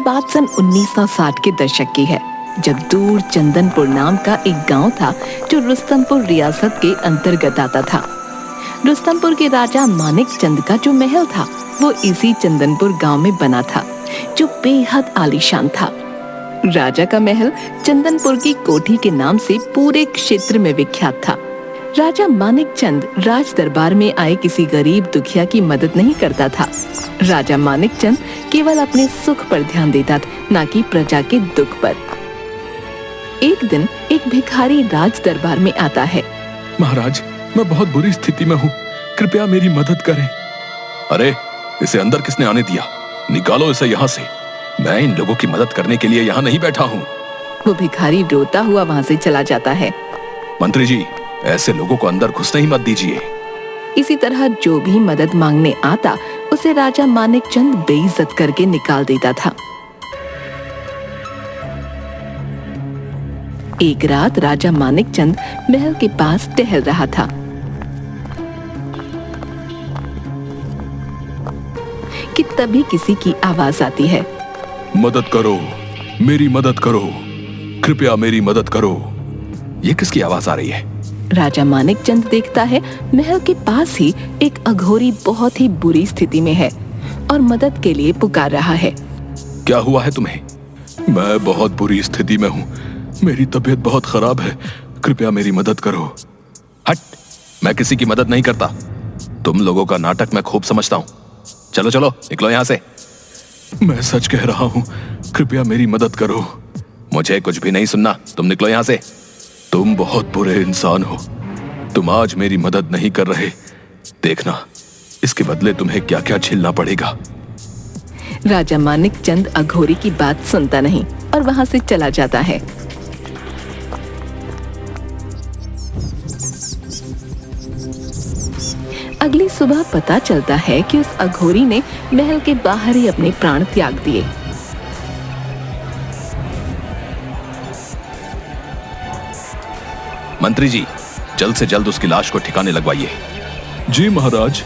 बात सन 1960 के दशक की है, जब दूर चंदनपुर नाम का एक गांव था जो रुस्तमपुर रियासत के अंतर्गत आता था। रुस्तमपुर के राजा मानिक चंद का जो महल था वो इसी चंदनपुर गांव में बना था, जो बेहद आलीशान था। राजा का महल चंदनपुर की कोठी के नाम से पूरे क्षेत्र में विख्यात था। राजा मानिक चंद राज दरबार में आए किसी गरीब दुखिया की मदद नहीं करता था। राजा मानिक चंद केवल अपने सुख पर ध्यान देता था, ना कि प्रजा के दुख पर। एक दिन एक भिखारी राज दरबार में आता है। महाराज, मैं बहुत बुरी स्थिति में हूँ, कृपया मेरी मदद करें। अरे, इसे अंदर किसने आने दिया? निकालो इसे यहाँ से। मैं इन लोगों की मदद करने के लिए यहाँ नहीं बैठा हूँ। वो भिखारी रोता हुआ वहाँ से चला जाता है। मंत्री जी, ऐसे लोगों को अंदर घुसने ही मत दीजिए। इसी तरह जो भी मदद मांगने आता उसे राजा मानिक चंद बेइज्जत करके निकाल देता था। एक रात राजा मानिक चंद महल के पास टहल रहा था कि तभी किसी की आवाज आती है। मदद करो, मेरी मदद करो, कृपया मेरी मदद करो। ये किसकी आवाज आ रही है? राजा मानिक चंद देखता है महल के पास ही एक अघोरी बहुत ही बुरी स्थिति में है और मदद के लिए पुकार रहा है। क्या हुआ है तुम्हें? मैं बहुत बुरी स्थिति में हूँ, मेरी तबीयत बहुत खराब है, कृपया मेरी मदद करो। हट, मैं किसी की मदद नहीं करता। तुम लोगों का नाटक मैं खूब समझता हूँ। चलो चलो, निकलो यहाँ से। मैं सच कह रहा हूँ, कृपया मेरी मदद करो। मुझे कुछ भी नहीं सुनना, तुम निकलो यहाँ से। तुम बहुत बुरे इंसान हो, तुम आज मेरी मदद नहीं कर रहे। देखना, इसके बदले तुम्हें क्या क्या झेलना पड़ेगा। राजा मानिक चंद अघोरी की बात सुनता नहीं और वहां से चला जाता है। अगली सुबह पता चलता है कि उस अघोरी ने महल के बाहर ही अपने प्राण त्याग दिए। मंत्री जी, जल्द से जल्द उसकी लाश को ठिकाने लगवाइए। जी महाराज।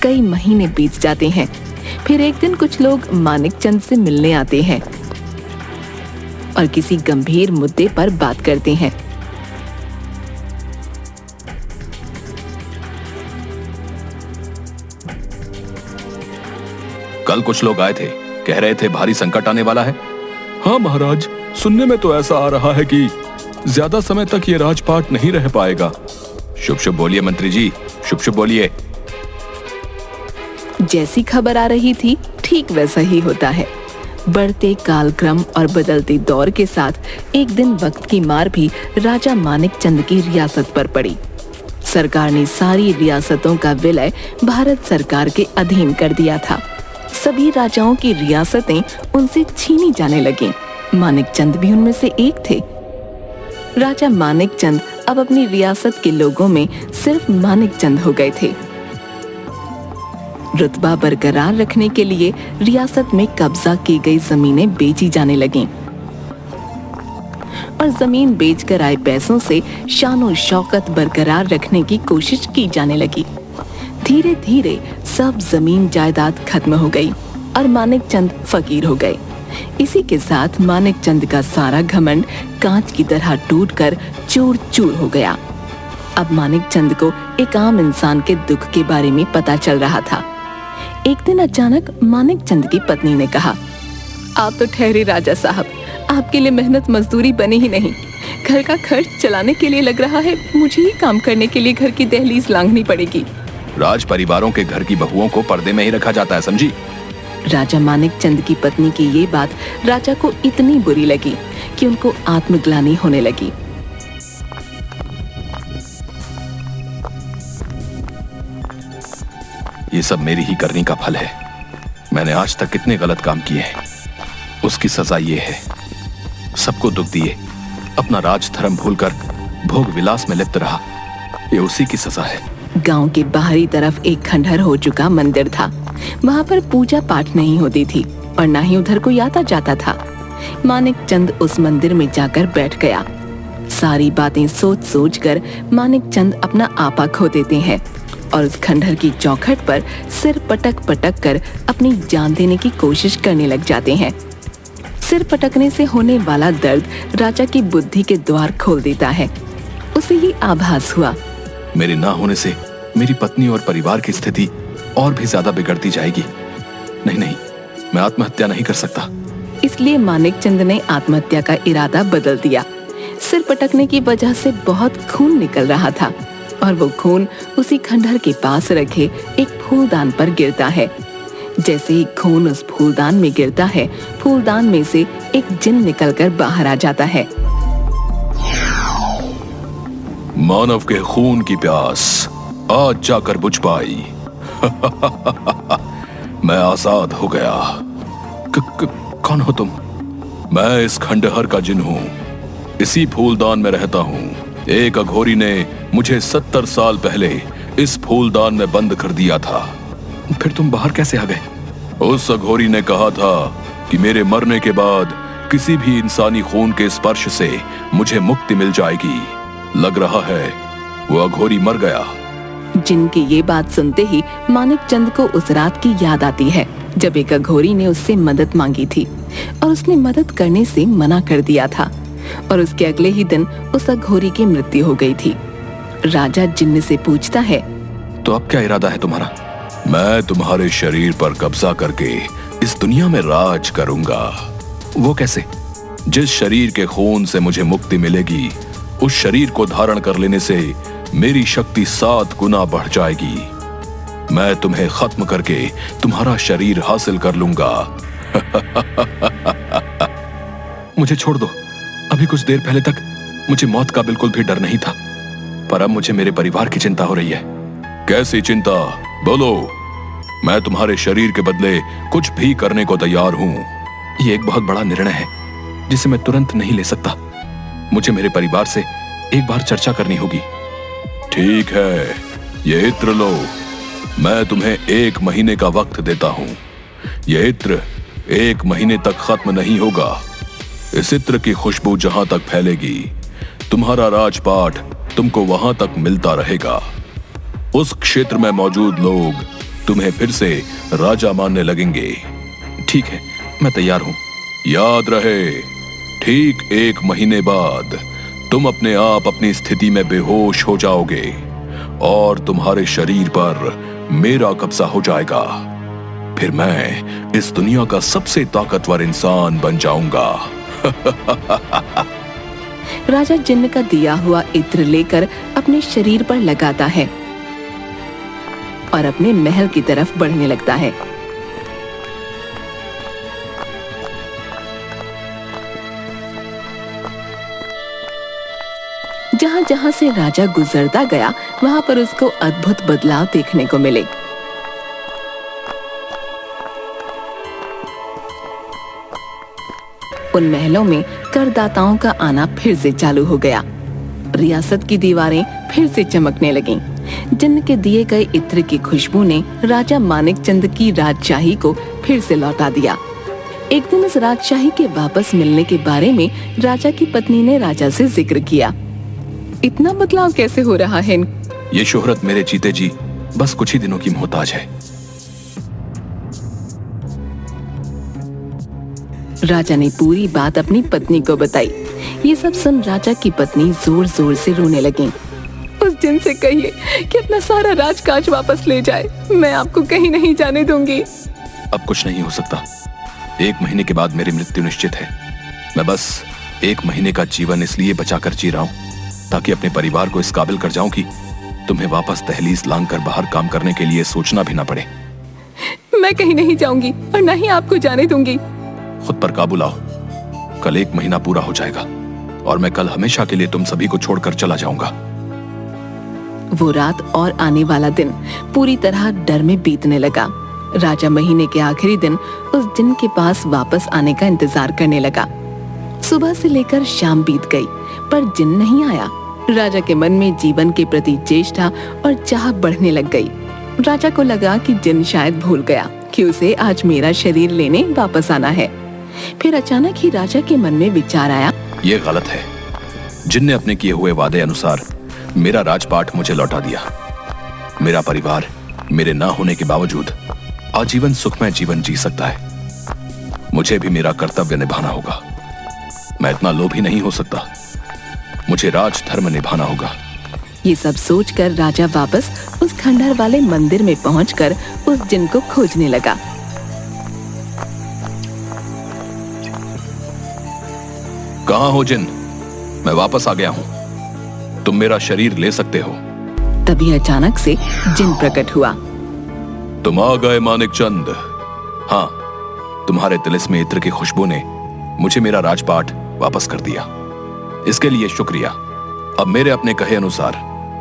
कई महीने बीत जाते हैं। फिर एक दिन कुछ लोग मानिक चंद से मिलने आते हैं और किसी गंभीर मुद्दे पर बात करते हैं। कल कुछ लोग आए थे, कह रहे थे भारी संकट आने वाला है। हाँ महाराज, सुनने में तो ऐसा आ रहा है कि ज्यादा समय तक ये राजपाट नहीं रह पाएगा। शुभ शुभ बोलिए मंत्री जी, शुभ शुभ बोलिए। जैसी खबर आ रही थी ठीक वैसा ही होता है। बढ़ते कालक्रम और बदलते दौर के साथ एक दिन वक्त की मार भी राजा मानिक चंद की रियासत पर पड़ी। सरकार ने सारी रियासतों का विलय भारत सरकार के अधीन कर दिया था। सभी राजाओं की रियासतें उनसे छीनी जाने लगीं। मानिक चंद भी उनमें से एक थे। राजा मानिक चंद अब अपनी रियासत के लोगों में सिर्फ मानिक चंद हो गए थे। रुतबा बरकरार रखने के लिए रियासत में कब्जा की गई जमीनें बेची जाने लगीं और जमीन बेचकर आए पैसों से शान और शौकत बरकरार रखने की कोशिश की जाने लगी। धीरे धीरे सब जमीन जायदाद खत्म हो गई और मानिक चंद फकीर हो गए। इसी के साथ मानिक चंद का सारा घमंड कांच की तरह टूटकर चूर चूर हो गया। अब मानिक चंद को एक आम इंसान के दुख के बारे में पता चल रहा था। एक दिन अचानक मानिक चंद की पत्नी ने कहा, आप तो ठहरे राजा साहब, आपके लिए मेहनत मजदूरी बने ही नहीं, घर का खर्च चलाने के लिए लग रहा है मुझे ही काम करने के लिए घर की दहलीज लांघनी पड़ेगी। राज परिवारों के घर की बहुओं को पर्दे में ही रखा जाता है, समझी? राजा मानिक चंद की पत्नी की ये बात राजा को इतनी बुरी लगी कि उनको आत्मग्लानि होने लगी। ये सब मेरी ही करनी का फल है। मैंने आज तक कितने गलत काम किए हैं, उसकी सजा ये है। सबको दुख दिए, अपना राज धर्म भूलकर भोग विलास में लिप्त रहा, ये उसी की सजा है। गांव के बाहरी तरफ एक खंडहर हो चुका मंदिर था। वहां पर पूजा पाठ नहीं होती थी और ना ही उधर कोई आता जाता था। मानिक चंद उस मंदिर में जाकर बैठ गया। सारी बातें सोच सोच कर मानिक चंद अपना आपा खो देते हैं और उस खंडहर की चौखट पर सिर पटक पटक कर अपनी जान देने की कोशिश करने लग जाते हैं। सिर पटकने से होने वाला दर्द राजा की बुद्धि के द्वार खोल देता है। उसे ये आभास हुआ, मेरे ना होने से मेरी पत्नी और परिवार की स्थिति और भी ज्यादा बिगड़ती जाएगी। नहीं नहीं, मैं आत्महत्या नहीं कर सकता। इसलिए मानिक चंद ने आत्महत्या का इरादा बदल दिया। सिर पटकने की वजह से बहुत खून निकल रहा था और वो खून उसी खंडहर के पास रखे एक फूलदान पर गिरता है। जैसे ही खून उस फूलदान में गिरता है, फूलदान में से एक जिन निकलकर बाहर आ जाता है। मानव के खून की प्यास आज जाकर बुझ पाई। मैं आजाद हो गया। कौन हो तुम? मैं इस खंडहर का जिन हूँ। इसी फूलदान में रहता हूँ। एक अघोरी ने मुझे 70 साल पहले इस फूलदान में बंद कर दिया था। फिर तुम बाहर कैसे आ गए? उस अघोरी ने कहा था कि मेरे मरने के बाद किसी भी इंसानी खून के स्पर्श से मुझे मुक्ति मिल जाएगी। लग रहा है वो अघोरी मर गया। जिन की ये बात सुनते ही मानिक चंद को उस रात की याद आती है जब एक अघोरी ने उससे मदद मांगी थी और उसने मदद करने से मना कर दिया था और उसके अगले ही दिन उस अघोरी की मृत्यु हो गई थी। राजा जिन्न से पूछता है, तो अब क्या इरादा है तुम्हारा? मैं तुम्हारे शरीर पर कब्जा करके इस दुनिया में राज करूंगा। वो कैसे? जिस शरीर के खून से मुझे मुक्ति मिलेगी, उस शरीर को धारण कर लेने से मेरी शक्ति 7 गुना बढ़ जाएगी। मैं तुम्हें खत्म करके तुम्हारा शरीर हासिल कर लूंगा। मुझे छोड़ दो। अभी कुछ देर पहले तक मुझे मौत का बिल्कुल भी डर नहीं था, पर अब मुझे मेरे परिवार की चिंता हो रही है। कैसी चिंता? बोलो। मैं तुम्हारे शरीर के बदले कुछ भी करने को तैयार हूं। ये एक बहुत बड़ा निर्णय है जिसे मैं तुरंत नहीं ले सकता। मुझे मेरे परिवार से एक बार चर्चा करनी होगी। ठीक है, ये इत्र लो। मैं तुम्हें 1 महीने का वक्त देता हूं। यह इत्र 1 महीने तक खत्म नहीं होगा। इस इत्र की खुशबू जहां तक फैलेगी, तुम्हारा राजपाट तुमको वहां तक मिलता रहेगा। उस क्षेत्र में मौजूद लोग तुम्हें फिर से राजा मानने लगेंगे। ठीक है, मैं तैयार हूं। याद रहे, ठीक 1 महीने बाद तुम अपने आप अपनी स्थिति में बेहोश हो जाओगे और तुम्हारे शरीर पर मेरा कब्जा हो जाएगा। फिर मैं इस दुनिया का सबसे ताकतवर इंसान बन जाऊंगा। राजा जिन्न का दिया हुआ इत्र लेकर अपने शरीर पर लगाता है और अपने महल की तरफ बढ़ने लगता है। जहां जहां से राजा गुजरता गया, वहां पर उसको अद्भुत बदलाव देखने को मिले। उन महलों में करदाताओं का आना फिर से चालू हो गया। रियासत की दीवारें फिर से चमकने लगीं। जिन्न के दिए गए इत्र की खुशबू ने राजा मानिक चंद की राजशाही को फिर से लौटा दिया। एक दिन इस राजशाही के वापस मिलने के बारे में राजा की पत्नी ने राजा से जिक्र किया। इतना बदलाव कैसे हो रहा है? ये शोहरत मेरे जीते जी बस कुछ ही दिनों की मोहताज है। राजा ने पूरी बात अपनी पत्नी को बताई। ये सब सुन राजा की पत्नी जोर जोर से रोने लगी। उस जिन से कहिए कि अपना सारा राजकाज वापस ले जाए। मैं आपको कहीं नहीं जाने दूंगी। अब कुछ नहीं हो सकता। 1 महीने के बाद मेरी मृत्यु निश्चित है। मैं बस 1 महीने का जीवन इसलिए बचाकर जी रहा हूँ ताकि अपने परिवार को इस काबिल कर जाऊं कि तुम्हें वापस दहलीज लांग कर बाहर काम करने के लिए सोचना भी ना पड़े। मैं कहीं नहीं जाऊंगी और न ही आपको जाने दूंगी। खुद पर काबू लाओ। कल 1 महीना पूरा हो जाएगा और मैं कल हमेशा के लिए तुम सभी को छोड़कर चला जाऊंगा। वो रात और आने वाला दिन पूरी तरह डर में बीतने लगा। राजा महीने के आखिरी दिन उस जिन के पास वापस आने का इंतजार करने लगा। सुबह से लेकर शाम बीत गई पर जिन नहीं आया। राजा के मन में जीवन के प्रति चेष्टा और चाह बढ़ने लग गई। राजा को लगा कि जिन शायद भूल गया कि उसे आज मेरा शरीर लेने वापस आना है। फिर अचानक ही राजा के मन में विचार आया। ये गलत है। जिन ने अपने किए हुए वादे अनुसार मेरा राजपाट मुझे लौटा दिया। मेरा परिवार मेरे ना होने के बावजूद आजीवन सुखमय जीवन जी सकता है। मुझे भी मेरा कर्तव्य निभाना होगा। मैं इतना लोभी नहीं हो सकता। मुझे राजधर्म निभाना होगा। ये सब सोचकर राजा वापस उस खंडहर वाले मंदिर में पहुंचकर उस जिन को खोजने लगा। कहाँ हो जिन? मैं वापस आ गया हूँ। तुम मेरा शरीर ले सकते हो। तभी अचानक से जिन प्रकट हुआ। तुम आ गए मानिक चंद। हाँ, तुम्हारे तिलिस्मी इत्र की खुशबू ने मुझे मेरा राजपाट वापस कर दिया। इसके लिए शुक्रिया। अब मेरे अपने कहे अनुसार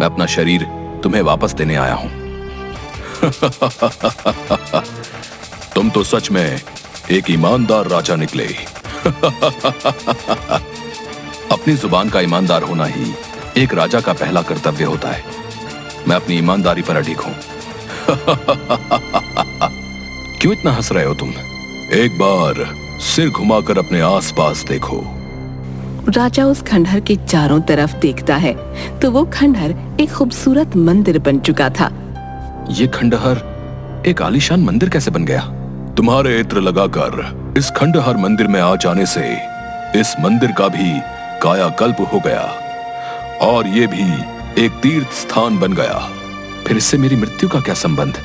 मैं अपना शरीर तुम्हें वापस देने आया हूं। तुम तो सच में एक ईमानदार राजा निकले। अपनी जुबान का ईमानदार होना ही एक राजा का पहला कर्तव्य होता है। मैं अपनी ईमानदारी पर अडिग हूं। क्यों इतना हंस रहे हो तुम? एक बार सिर घुमाकर अपने आसपास देखो। राजा उस खंडहर के चारों तरफ देखता है तो वो खंडहर एक खूबसूरत मंदिर बन चुका था। ये खंडहर एक आलीशान मंदिर कैसे बन गया? तुम्हारे इत्र लगाकर इस खंडहर मंदिर में आ जाने से इस मंदिर का भी कायाकल्प हो गया और ये भी एक तीर्थ स्थान बन गया। फिर इससे मेरी मृत्यु का क्या संबंध?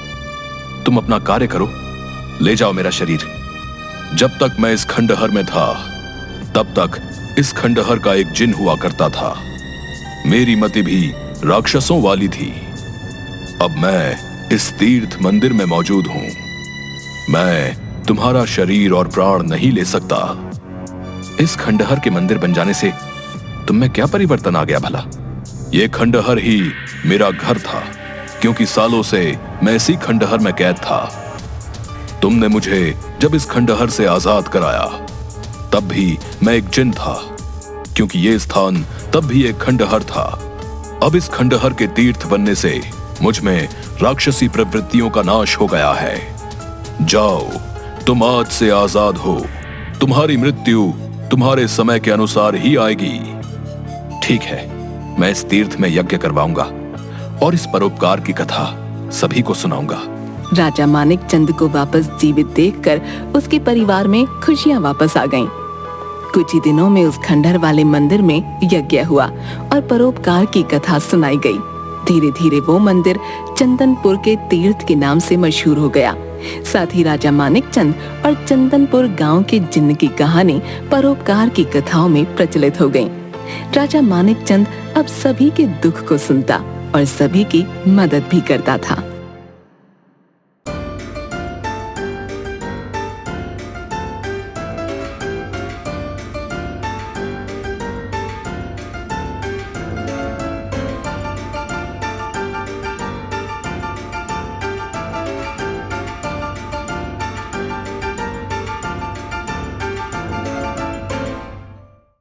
तुम अपना कार्य करो, ले जाओ मेरा शरीर। जब तक मैं इस खंडहर में था तब तक इस खंडहर का एक जिन हुआ करता था। मेरी मति भी राक्षसों वाली थी। अब मैं इस तीर्थ मंदिर में मौजूद हूं। मैं तुम्हारा शरीर और प्राण नहीं ले सकता। इस खंडहर के मंदिर बन जाने से तुम में क्या परिवर्तन आ गया भला? ये खंडहर ही मेरा घर था, क्योंकि सालों से मैं इसी खंडहर में कैद था। तुमने मुझे जब इस खंडहर से आजाद कराया तब भी मैं एक जिन था, क्योंकि ये स्थान तब भी एक खंडहर था। अब इस खंडहर के तीर्थ बनने से मुझ में राक्षसी प्रवृत्तियों का नाश हो गया है। जाओ, तुम आज से आजाद हो। तुम्हारी मृत्यु तुम्हारे समय के अनुसार ही आएगी। ठीक है, मैं इस तीर्थ में यज्ञ करवाऊंगा और इस परोपकार की कथा सभी को सुनाऊंगा। राजा मानिक चंद को वापस जीवित देखकर उसके परिवार में खुशियां वापस आ गईं। कुछ ही दिनों में उस खंडहर वाले मंदिर में यज्ञ हुआ और परोपकार की कथा सुनाई गई। धीरे धीरे वो मंदिर चंदनपुर के तीर्थ के नाम से मशहूर हो गया। साथ ही राजा मानिक चंद और चंदनपुर गांव के जिन्न की कहानी परोपकार की कथाओं में प्रचलित हो गई। राजा मानिक चंद अब सभी के दुख को सुनता और सभी की मदद भी करता था।